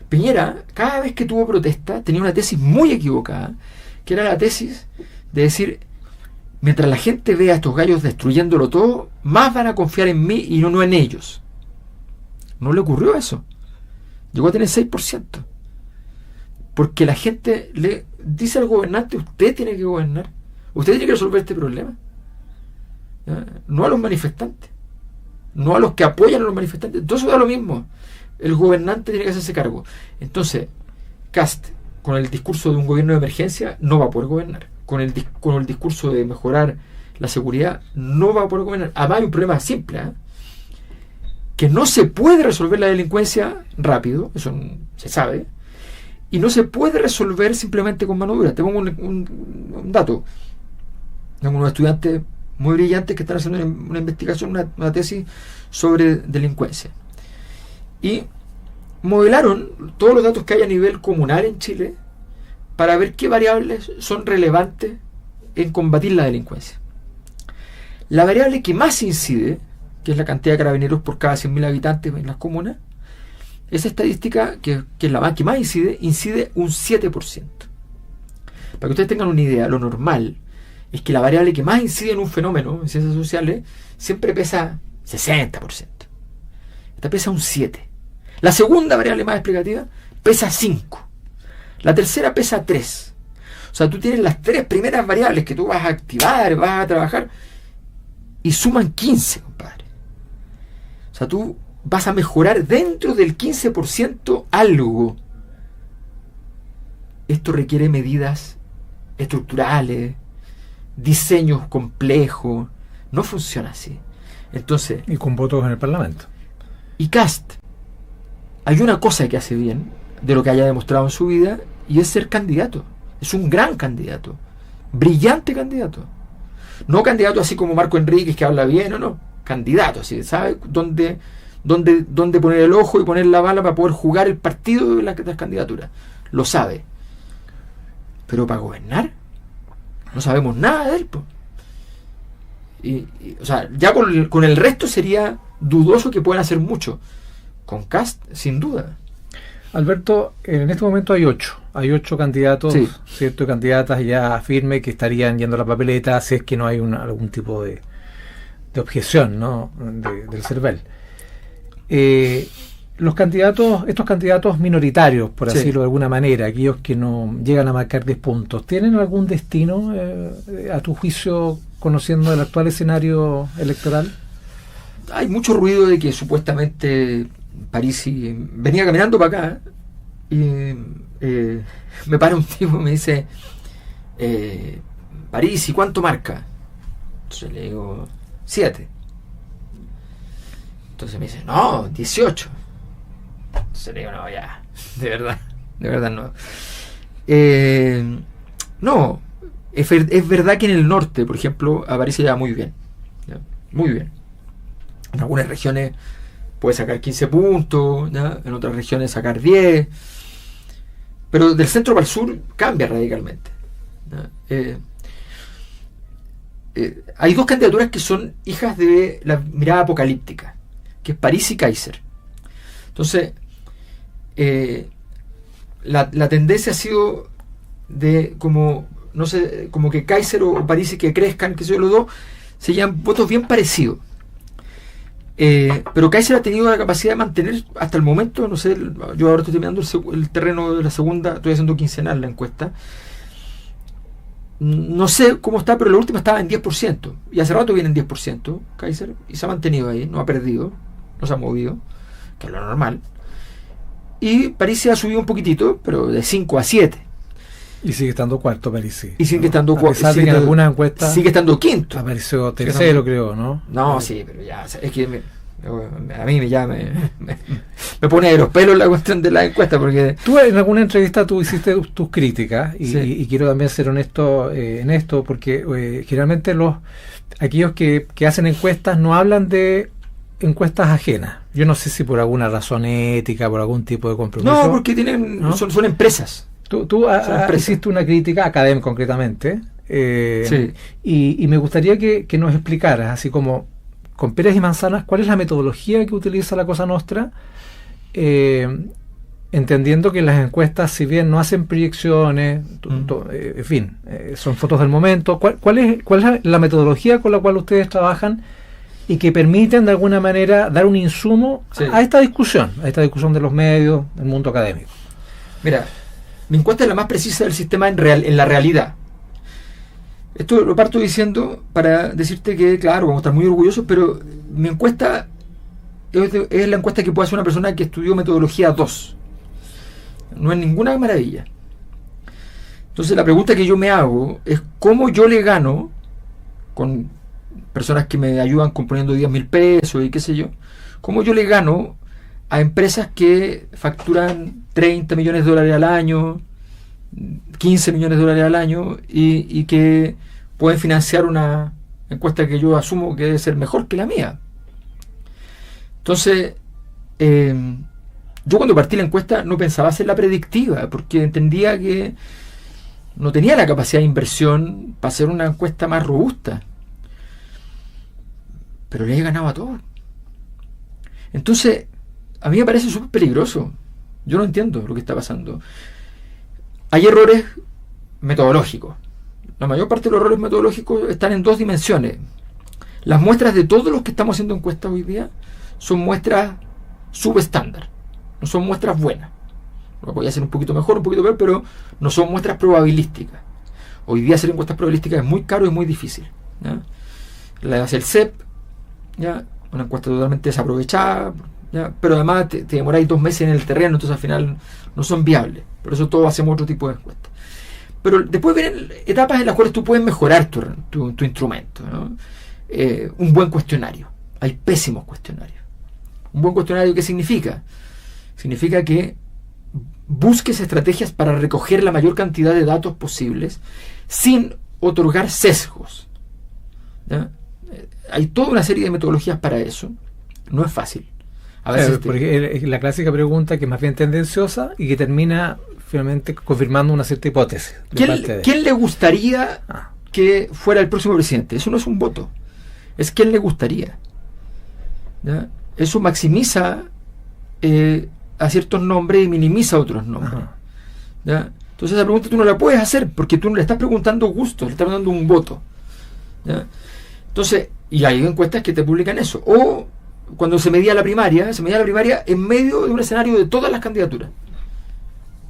Piñera, cada vez que tuvo protesta, tenía una tesis muy equivocada, que era la tesis de decir: mientras la gente vea a estos gallos destruyéndolo todo, más van a confiar en mí y no en ellos. No le ocurrió eso. Llegó a tener 6%. Porque la gente le dice al gobernante: usted tiene que gobernar, usted tiene que resolver este problema. ¿Ya? No a los manifestantes. no a los que apoyan a los manifestantes. Entonces da lo mismo. El gobernante tiene que hacerse cargo. Entonces, Kast, con el discurso de un gobierno de emergencia, no va a poder gobernar. Con el discurso de mejorar la seguridad, no va a poder gobernar. Además hay un problema simple, que no se puede resolver la delincuencia rápido, eso se sabe, y no se puede resolver simplemente con mano dura. Te pongo un dato. Tengo unos estudiantes muy brillantes que están haciendo una investigación, una tesis sobre delincuencia. Y modelaron todos los datos que hay a nivel comunal en Chile para ver qué variables son relevantes en combatir la delincuencia. La variable que más incide, que es la cantidad de carabineros por cada 100.000 habitantes en las comunas, esa estadística, que es la que más incide un 7%. Para que ustedes tengan una idea, lo normal es que la variable que más incide en un fenómeno en ciencias sociales siempre pesa 60%. Esta pesa un 7%. La segunda variable más explicativa pesa 5%. La tercera pesa 3%. O sea, tú tienes las 3 primeras variables que tú vas a activar, vas a trabajar, y suman 15, compadre. O sea, tú vas a mejorar dentro del 15% algo. Esto requiere medidas estructurales, diseños complejos. No funciona así. Entonces, y con votos en el Parlamento. Y Kast, hay una cosa que hace bien de lo que haya demostrado en su vida, y es ser candidato. Es un gran candidato, brillante candidato. No candidato así como Marco Enríquez, que habla bien, no. Candidato, así, ¿sabe dónde poner el ojo y poner la bala para poder jugar el partido de las candidaturas? Lo sabe. Pero para gobernar, no sabemos nada de él. O sea, ya con el resto sería dudoso que puedan hacer mucho. Con Kast, sin duda. Alberto, en este momento hay 8 candidatos, sí, ¿cierto? Candidatas ya firmes que estarían yendo a la papeleta si es que no hay algún tipo de objeción, ¿no? del CERVEL. Estos candidatos minoritarios, por sí, decirlo de alguna manera, aquellos que no llegan a marcar 10 puntos, ¿tienen algún destino, a tu juicio, conociendo el actual escenario electoral? Hay mucho ruido de que supuestamente Parisi venía caminando para acá y me para un tipo y me dice, Parisi, ¿cuánto marca? Entonces le digo 7. Entonces me dice, no, 18. Entonces le digo, no, ya, de verdad no. No, es verdad que en el norte, por ejemplo, a Parisi ya muy bien, ¿ya? Muy bien. En algunas regiones puede sacar 15 puntos, ¿ya? En otras regiones sacar 10, pero del centro para el sur cambia radicalmente, ¿ya? Hay 2 candidaturas que son hijas de la mirada apocalíptica, que es Parisi y Kaiser. Entonces, la tendencia ha sido de como, no sé, como que Kaiser o Parisi que crezcan, que son los dos, se llevan votos bien parecidos. Pero Kaiser ha tenido la capacidad de mantener hasta el momento, no sé, yo ahora estoy terminando el terreno de la segunda, estoy haciendo quincenal la encuesta, no sé cómo está, pero la última estaba en 10%, y hace rato viene en 10% Kaiser, y se ha mantenido ahí, no ha perdido, no se ha movido, que es lo normal. Y Parisi ha subido un poquitito, pero de 5 a 7. Y sigue estando cuarto Parisi. Y sigue estando cuarto. A pesar de que en algunas encuestas sigue estando quinto. Apareció tercero, creo, ¿no? No, sí, pero ya, es que a mí me pone de los pelos la cuestión de la encuesta, porque tú en alguna entrevista tú hiciste tus críticas y, sí, y quiero también ser honesto en esto, porque generalmente aquellos que hacen encuestas no hablan de encuestas ajenas. Yo no sé si por alguna razón ética, por algún tipo de compromiso. No, porque tienen, ¿no? son empresas. Tú hiciste una crítica académica concretamente, sí, y me gustaría que nos explicaras, así como con peras y manzanas, cuál es la metodología que utiliza la Cosa Nostra, entendiendo que las encuestas, si bien no hacen proyecciones, en fin, son fotos del momento. ¿Cuál es la metodología con la cual ustedes trabajan y que permiten de alguna manera dar un insumo, sí, a esta discusión de los medios, del mundo académico? Mira, mi encuesta es la más precisa del sistema en la realidad. Esto lo parto diciendo para decirte que, claro, vamos a estar muy orgullosos, pero mi encuesta es la encuesta que puede hacer una persona que estudió metodología 2. No es ninguna maravilla. Entonces la pregunta que yo me hago es cómo yo le gano, con personas que me ayudan componiendo 10.000 pesos y qué sé yo, cómo yo le gano a empresas que facturan 30 millones de dólares al año, 15 millones de dólares al año y que pueden financiar una encuesta que yo asumo que debe ser mejor que la mía. Entonces, yo cuando partí la encuesta no pensaba hacerla predictiva, porque entendía que no tenía la capacidad de inversión para hacer una encuesta más robusta. Pero le he ganado a todos. Entonces, a mí me parece súper peligroso. Yo no entiendo lo que está pasando. Hay errores metodológicos. La mayor parte de los errores metodológicos están en 2 dimensiones. Las muestras de todos los que estamos haciendo encuestas hoy día son muestras subestándar. No son muestras buenas. Lo voy a hacer un poquito mejor, un poquito peor, pero no son muestras probabilísticas. Hoy día hacer encuestas probabilísticas es muy caro y muy difícil, ¿ya? La hace el CEP, ¿ya? Una encuesta totalmente desaprovechada, ¿ya? Pero además te demoráis 2 meses en el terreno, entonces al final no son viables. Por eso todos hacemos otro tipo de encuestas. Pero después vienen etapas en las cuales tú puedes mejorar tu instrumento, ¿no? Un buen cuestionario. Hay pésimos cuestionarios. Un buen cuestionario, ¿qué significa? Significa que busques estrategias para recoger la mayor cantidad de datos posibles sin otorgar sesgos, ¿ya? Hay toda una serie de metodologías para eso. No es fácil. A veces porque es la clásica pregunta que es más bien tendenciosa y que termina finalmente confirmando una cierta hipótesis. ¿Quién le gustaría que fuera el próximo presidente? Eso no es un voto. Es quién le gustaría, ¿ya? Eso maximiza a ciertos nombres y minimiza a otros nombres, ¿ya? Entonces esa pregunta tú no la puedes hacer porque tú no le estás preguntando gusto, le estás preguntando un voto, ¿ya? Entonces, y hay encuestas que te publican eso. O cuando se medía la primaria en medio de un escenario de todas las candidaturas.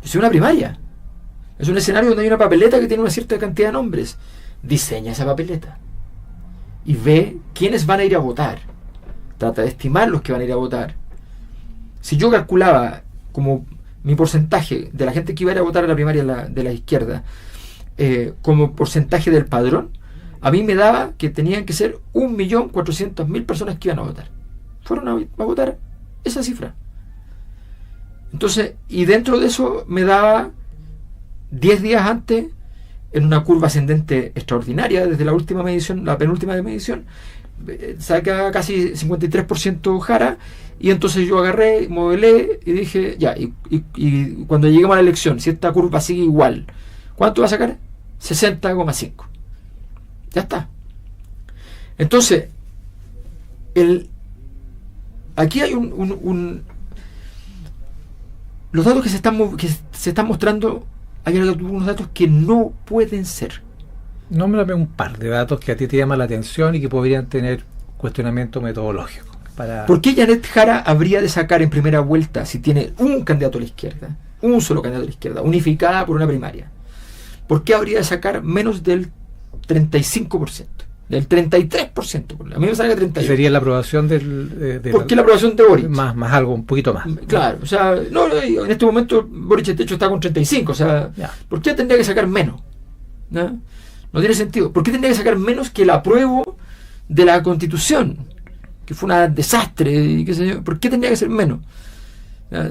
Es una primaria. Es un escenario donde hay una papeleta que tiene una cierta cantidad de nombres. Diseña esa papeleta y ve quiénes van a ir a votar. Trata de estimar los que van a ir a votar. Si yo calculaba como mi porcentaje de la gente que iba a ir a votar a la primaria de la izquierda como porcentaje del padrón, a mí me daba que tenían que ser 1.400.000 personas que iban a votar. Fueron a votar esa cifra. Entonces, y dentro de eso me daba 10 días antes, en una curva ascendente extraordinaria, desde la última medición, la penúltima medición, saca casi 53% Jara, y entonces yo agarré, modelé y dije, ya, y cuando lleguemos a la elección, si esta curva sigue igual, ¿cuánto va a sacar? 60,5. Ya está. Entonces, aquí hay los datos que se están mostrando, hay algunos datos que no pueden ser. Nómbrame un par de datos que a ti te llaman la atención y que podrían tener cuestionamiento metodológico. ¿Por qué Janet Jara habría de sacar en primera vuelta, si tiene un candidato a la izquierda, un solo candidato a la izquierda, unificada por una primaria? ¿Por qué habría de sacar menos del 35%? Del 33%. A mí me sale 38%. Sería la aprobación ¿Por qué la aprobación de Boric? Más algo, un poquito más. Claro, o sea, no, en este momento Boric de hecho está con 35%, o sea, ya. ¿Por qué tendría que sacar menos? ¿No? No tiene sentido. ¿Por qué tendría que sacar menos que el apruebo de la Constitución? Que fue un desastre, y qué sé yo. ¿Por qué tendría que ser menos?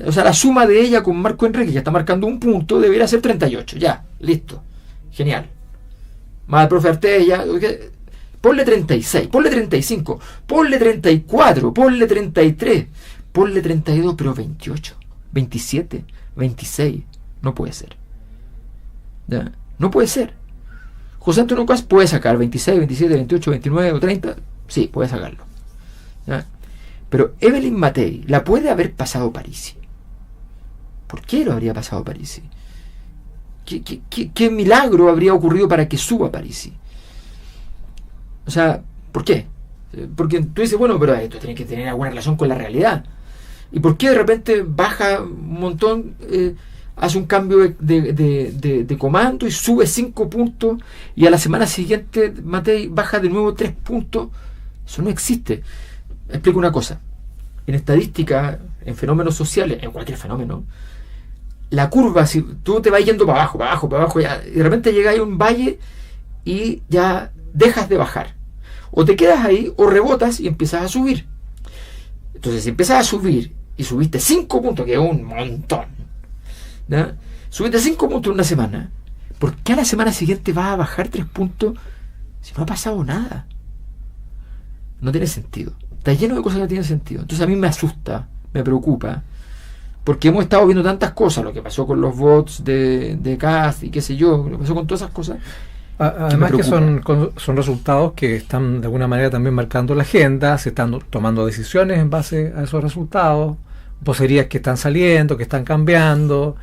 O sea, la suma de ella con Marco Enrique, ya está marcando un punto, debería ser 38. Ya, listo. Genial. Más el profe Artella, ponle 36, ponle 35, ponle 34, ponle 33, ponle 32, pero 28, 27, 26. No puede ser. ¿Ya? No puede ser. José Antonio Caz puede sacar 26, 27, 28, 29 o 30. Sí, puede sacarlo. ¿Ya? Pero Evelyn Matei la puede haber pasado Parisi. ¿Por qué lo habría pasado Parisi? ¿Qué milagro habría ocurrido para que suba Parisi? O sea, ¿por qué? Porque tú dices, bueno, pero esto tiene que tener alguna relación con la realidad. ¿Y por qué de repente baja un montón, hace un cambio de comando y sube 5 puntos y a la semana siguiente Matei baja de nuevo 3 puntos? Eso no existe. Explico una cosa. en estadística, en fenómenos sociales, en cualquier fenómeno, la curva, si tú te vas yendo para abajo, para abajo, para abajo, ya, y de repente llega a un valle y ya dejas de bajar. O te quedas ahí, o rebotas y empiezas a subir. Entonces, si empiezas a subir y subiste 5 puntos, que es un montón, ¿no? Subiste 5 puntos en una semana, ¿por qué a la semana siguiente vas a bajar 3 puntos si no ha pasado nada? No tiene sentido. Está lleno de cosas que no tienen sentido. Entonces a mí me asusta, me preocupa, porque hemos estado viendo tantas cosas, lo que pasó con los bots de Kast y qué sé yo, lo que pasó con todas esas cosas. Además que son resultados que están de alguna manera también marcando la agenda, se están tomando decisiones en base a esos resultados, vocerías que están saliendo, que están cambiando,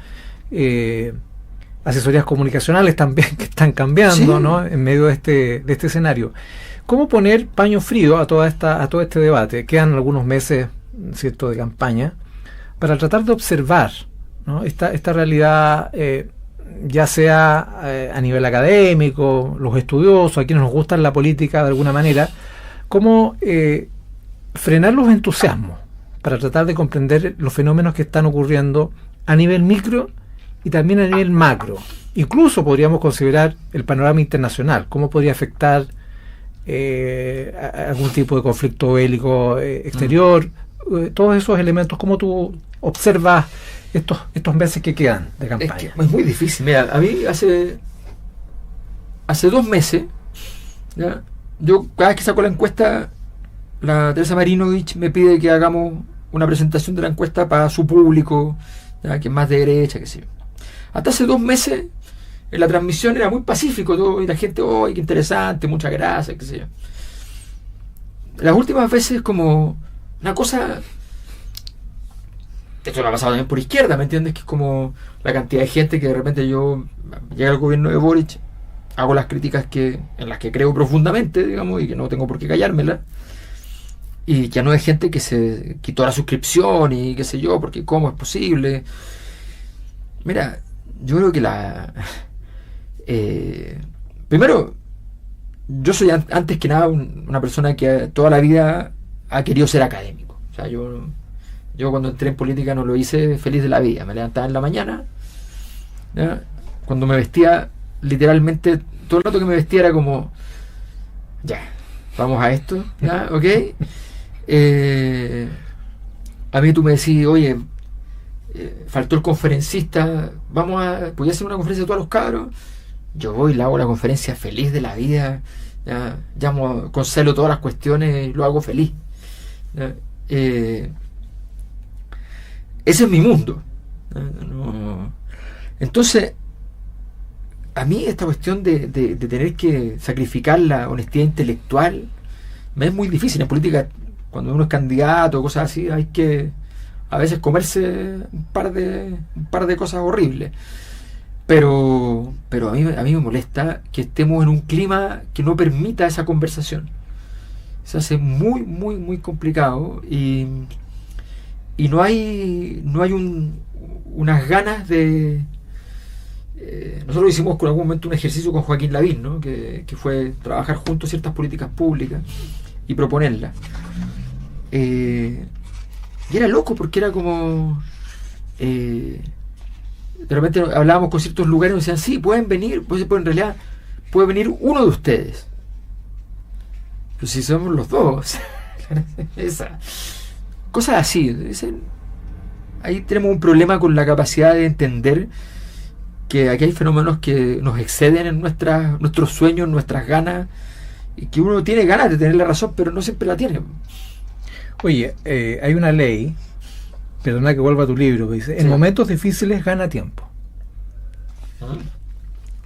asesorías comunicacionales también que están cambiando, sí, ¿no? En medio de este escenario. ¿Cómo poner paño frío a todo este debate? Quedan algunos meses, ¿cierto?, de campaña, para tratar de observar, ¿no?, esta realidad, ya sea a nivel académico, los estudiosos, a quienes nos gusta la política de alguna manera, cómo frenar los entusiasmos para tratar de comprender los fenómenos que están ocurriendo a nivel micro y también a nivel macro. Incluso podríamos considerar el panorama internacional, cómo podría afectar algún tipo de conflicto bélico exterior, todos esos elementos. ¿Cómo tú observas estos meses que quedan de campaña? Es muy difícil. Mira, a mí hace 2 meses, ¿ya?, yo cada vez que saco la encuesta, la Teresa Marinovich me pide que hagamos una presentación de la encuesta para su público, ¿ya?, que es más de derecha, que sí. Hasta hace 2 meses en la transmisión era muy pacífico todo, y la gente, ¡ay, qué interesante, muchas gracias!, qué sé yo. Las últimas veces como una cosa, esto lo ha pasado también por izquierda, ¿me entiendes?, que es como la cantidad de gente que de repente yo llega al gobierno de Boric, hago las críticas en las que creo profundamente, digamos, y que no tengo por qué callármela, y ya no hay gente que se quitó la suscripción y qué sé yo, porque cómo es posible. Mira, yo creo que primero, yo soy antes que nada una persona que toda la vida ha querido ser académico. O sea, yo cuando entré en política no lo hice feliz de la vida. Me levantaba en la mañana, ¿ya?, cuando me vestía, literalmente todo el rato que me vestía era como, ya, vamos a esto, ¿ya? ¿Ok? A mí tú me decís, oye, faltó el conferencista, ¿podía hacer una conferencia de todos los cabros? Yo voy y le hago la conferencia feliz de la vida, ¿ya? Llamo con celo todas las cuestiones y lo hago feliz, ¿ya? Ese es mi mundo, ¿no? Entonces a mí esta cuestión de tener que sacrificar la honestidad intelectual me es muy difícil. En política, cuando uno es candidato o cosas así, hay que a veces comerse un par de cosas horribles. Pero a mí me molesta que estemos en un clima que no permita esa conversación. Se hace muy, muy, muy complicado y no hay unas ganas de... nosotros hicimos en algún momento un ejercicio con Joaquín Lavín, ¿no?, que fue trabajar juntos ciertas políticas públicas y proponerlas. Y era loco porque era como... de repente hablábamos con ciertos lugares y nos decían, sí, pueden venir, pues en realidad puede venir uno de ustedes. Pero si somos los dos. Cosas así. Ahí tenemos un problema con la capacidad de entender que aquí hay fenómenos que nos exceden en nuestros sueños, nuestras ganas, y que uno tiene ganas de tener la razón, pero no siempre la tiene. Oye, hay una ley, perdona que vuelva a tu libro, que dice, en momentos difíciles gana tiempo.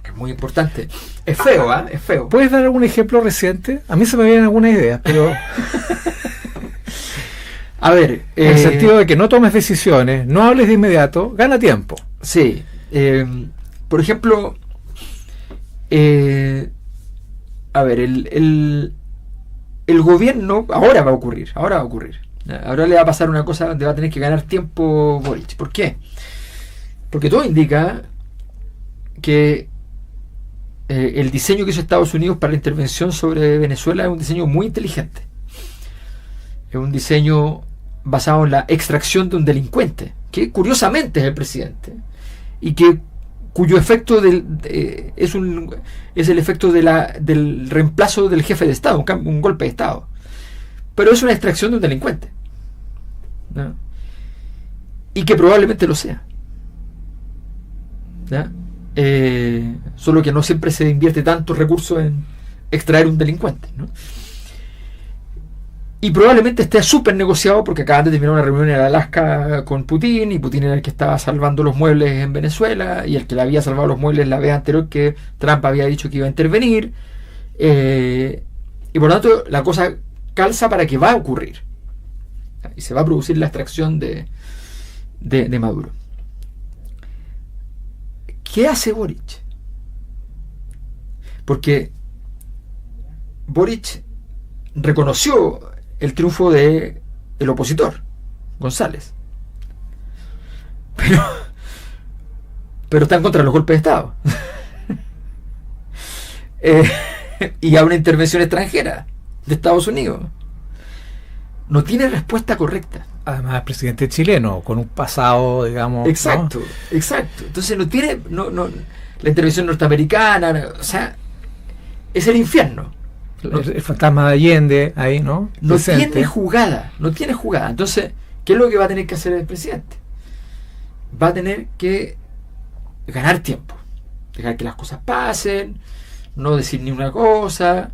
Es muy importante. Es feo, ¿ah? Es feo. ¿Puedes dar algún ejemplo reciente? A mí se me vienen algunas ideas, pero... A ver... en el sentido de que no tomes decisiones, no hables de inmediato, gana tiempo. Sí. Por ejemplo, a ver, el gobierno ahora va a ocurrir. Ahora le va a pasar una cosa donde va a tener que ganar tiempo Boric. ¿Por qué? Porque todo indica que el diseño que hizo Estados Unidos para la intervención sobre Venezuela es un diseño muy inteligente. Es un diseño basado en la extracción de un delincuente, que curiosamente es el presidente, y cuyo efecto es el efecto del reemplazo del jefe de Estado, un golpe de Estado. Pero es una extracción de un delincuente, ¿no? Y que probablemente lo sea, ¿ya? Solo que no siempre se invierte tantos recursos en extraer un delincuente, ¿no? Y probablemente esté súper negociado porque acaban de terminar una reunión en Alaska con Putin, y Putin era el que estaba salvando los muebles en Venezuela, y el que le había salvado los muebles la vez anterior que Trump había dicho que iba a intervenir, y por lo tanto la cosa calza para que va a ocurrir y se va a producir la extracción de Maduro. ¿Qué hace Boric? Porque Boric reconoció el triunfo del opositor, González. Pero está en contra de los golpes de Estado. Y a una intervención extranjera de Estados Unidos. No tiene respuesta correcta. Además, es presidente chileno, con un pasado, digamos. Exacto, ¿no? Exacto. Entonces no tiene la intervención norteamericana, o sea, es el infierno. El fantasma de Allende ahí, ¿no? No tiene jugada. Entonces, ¿qué es lo que va a tener que hacer el presidente? Va a tener que ganar tiempo, dejar que las cosas pasen, no decir ni una cosa.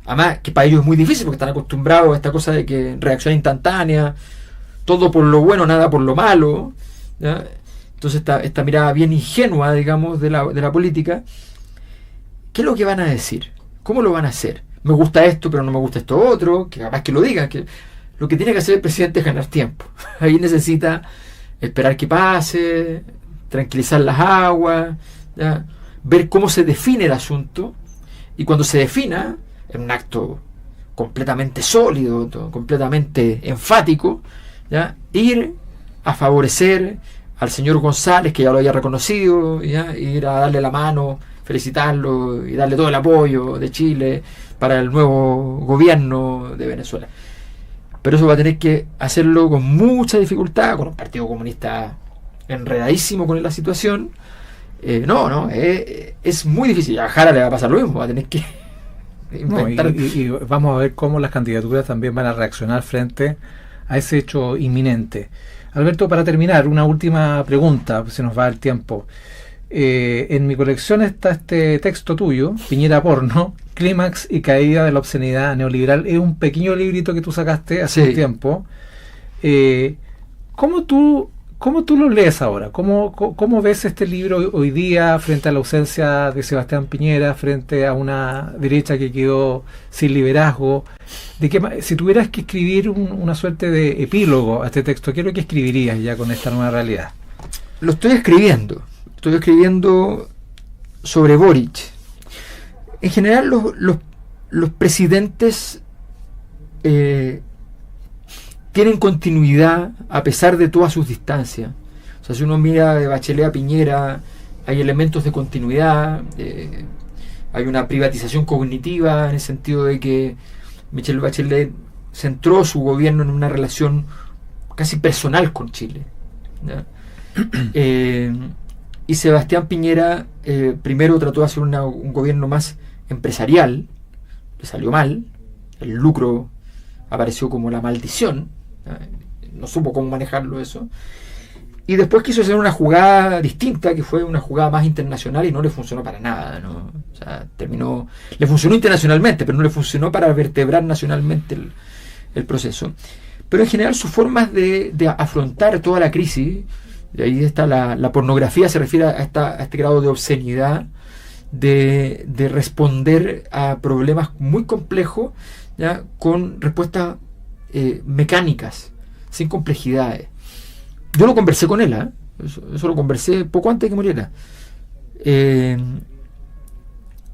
Además, que para ellos es muy difícil porque están acostumbrados a esta cosa de que reacción instantánea, todo por lo bueno, nada por lo malo, ¿ya? Entonces esta mirada bien ingenua, digamos, de la política. ¿Qué es lo que van a decir? ¿Cómo lo van a hacer? Me gusta esto, pero no me gusta esto otro, que capaz que lo digan, que lo que tiene que hacer el presidente es ganar tiempo. Ahí necesita esperar que pase, tranquilizar las aguas, ¿ya? Ver cómo se define el asunto, y cuando se defina, en un acto completamente sólido, completamente enfático, ¿ya? Ir a favorecer al señor González, que ya lo había reconocido, ¿ya? Ir a darle la mano, felicitarlo y darle todo el apoyo de Chile para el nuevo gobierno de Venezuela. Pero eso va a tener que hacerlo con mucha dificultad, con un Partido Comunista enredadísimo con la situación. Es muy difícil. A Jara le va a pasar lo mismo, va a tener que inventar. Y vamos a ver cómo las candidaturas también van a reaccionar frente a ese hecho inminente. Alberto, para terminar, una última pregunta, se nos va el tiempo. En mi colección está este texto tuyo, Piñera Porno, Clímax y Caída de la Obscenidad Neoliberal. Es un pequeño librito que tú sacaste hace un tiempo. ¿Cómo tú lo lees ahora? ¿Cómo ves este libro hoy día frente a la ausencia de Sebastián Piñera, frente a una derecha que quedó sin liderazgo? Si tuvieras que escribir una suerte de epílogo a este texto, ¿qué es lo que escribirías ya con esta nueva realidad? Lo estoy escribiendo sobre Boric. En general los presidentes tienen continuidad a pesar de todas sus distancias. O sea, si uno mira de Bachelet a Piñera, hay elementos de continuidad, hay una privatización cognitiva en el sentido de que Michelle Bachelet centró su gobierno en una relación casi personal con Chile, ¿ya? Y Sebastián Piñera primero trató de hacer un gobierno más empresarial, le salió mal, el lucro apareció como la maldición, no supo cómo manejarlo eso, y después quiso hacer una jugada distinta, que fue una jugada más internacional, y no le funcionó para nada, ¿no? O sea, le funcionó internacionalmente, pero no le funcionó para vertebrar nacionalmente el proceso. Pero en general sus formas de afrontar toda la crisis, y ahí está la pornografía, se refiere a este grado de obscenidad, de responder a problemas muy complejos, ¿ya? Con respuestas mecánicas, sin complejidades. Yo lo conversé con él, eso lo conversé poco antes de que muriera.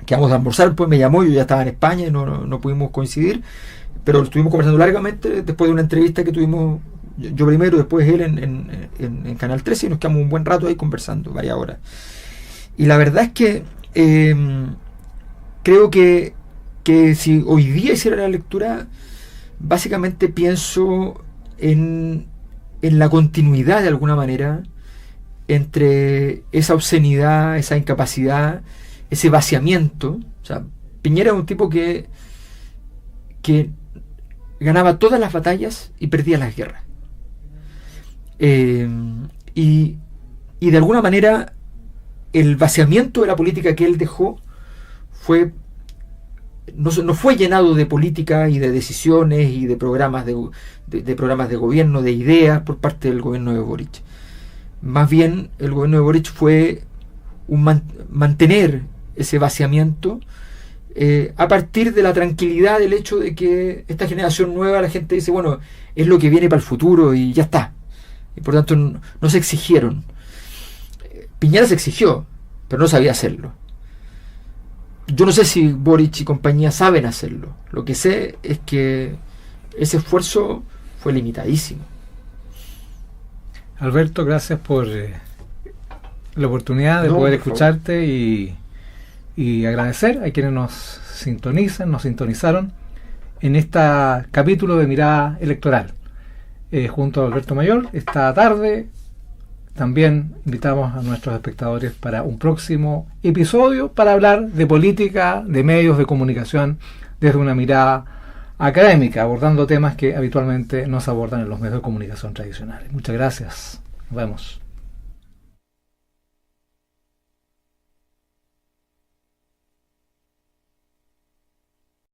Quedamos a almorzar, pues me llamó, yo ya estaba en España y no pudimos coincidir, pero estuvimos conversando largamente después de una entrevista que tuvimos yo primero, después él en Canal 13, y nos quedamos un buen rato ahí conversando, varias horas. Y la verdad es que creo que si hoy día hiciera la lectura, básicamente pienso en la continuidad de alguna manera entre esa obscenidad, esa incapacidad, ese vaciamiento. O sea, Piñera es un tipo que ganaba todas las batallas y perdía las guerras. Y de alguna manera el vaciamiento de la política que él dejó no fue llenado de política y de decisiones y de programas de programas de gobierno, de ideas por parte del gobierno de Boric. Más bien el gobierno de Boric fue mantener ese vaciamiento a partir de la tranquilidad del hecho de que esta generación nueva, la gente dice, bueno, es lo que viene para el futuro y ya está. Y por tanto no se exigieron. Piñera se exigió, pero no sabía hacerlo. Yo no sé si Boric y compañía saben hacerlo. Lo que sé es que ese esfuerzo fue limitadísimo. Alberto, gracias por la oportunidad de poder escucharte y agradecer a quienes nos sintonizaron en este capítulo de Mirada Electoral. Junto a Alberto Mayor, esta tarde también invitamos a nuestros espectadores para un próximo episodio para hablar de política, de medios de comunicación desde una mirada académica, abordando temas que habitualmente no se abordan en los medios de comunicación tradicionales. Muchas gracias. Nos vemos.